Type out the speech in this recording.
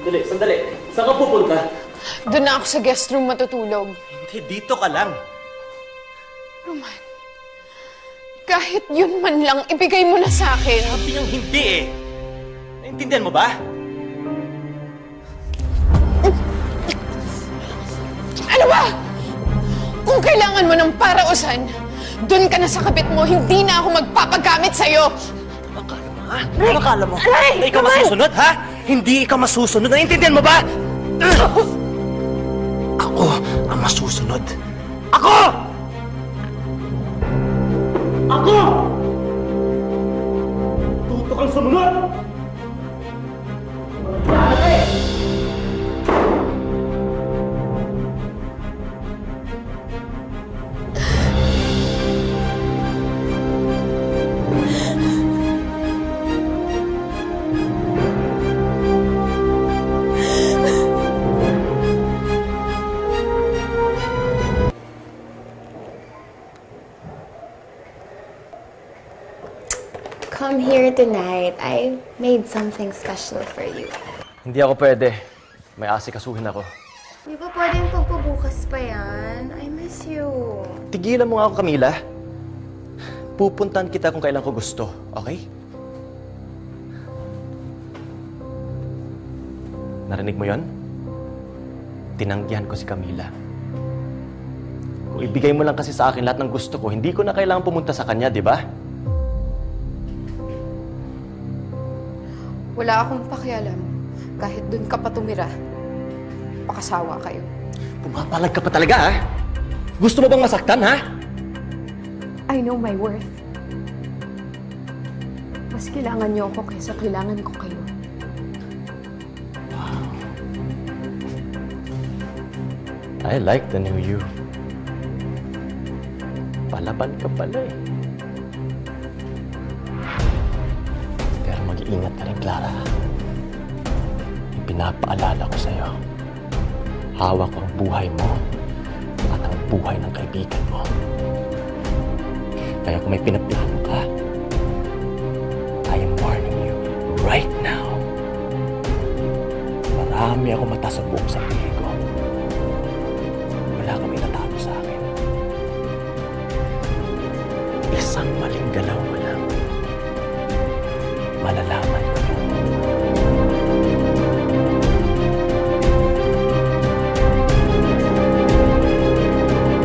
Sandali. Saan ka pupunta? Doon na ako sa guest room matutulog. Hindi, dito ka lang. Roman, kahit yun man lang, ibigay mo na sa akin. Sabi niyang hindi eh. Naintindihan mo ba? Ano ba? Kung kailangan mo ng parausan, doon ka na sa kabit mo, hindi na ako magpapagamit sa'yo. Ano akala mo, ha? Ano akala mo? Na ikaw masusunod, ha? Hindi ikaw masusunod. Naintindihan mo ba? Ako ang masusunod. Ako! Ako! Tuto kang sumunod! Come here tonight. I made something special for you. Hindi ako pwede. May asikasuhin ako. Di ba pwedeng pagpabukas pa yan? I miss you. Tigilan mo nga ako, Camila. Pupuntahan kita kung kailan ko gusto, okay? Narinig mo yon? Tinanggihan ko si Camila. Kung ibigay mo lang kasi sa akin lahat ng gusto ko, hindi ko na kailangan pumunta sa kanya, di ba? Wala akong pakialam. Kahit doon ka pa tumira, pakasawa kayo. Pumapalag ka pa talaga, ha? Gusto mo bang masaktan, ha? I know my worth. Mas kailangan niyo ako kaysa kailangan ko kayo. I like the new you. Palaban ka pala eh. Pero mag-iingat ka rin, Clara. Ipinapaalala ko sa'yo. Hawak ko ang buhay mo at ang buhay ng kaibigan mo. Kaya kung may pinaplano ka, I am warning you right now. Marami ako mata sa buong sarili ko. Wala kami natalo sa akin. Isang maling galaw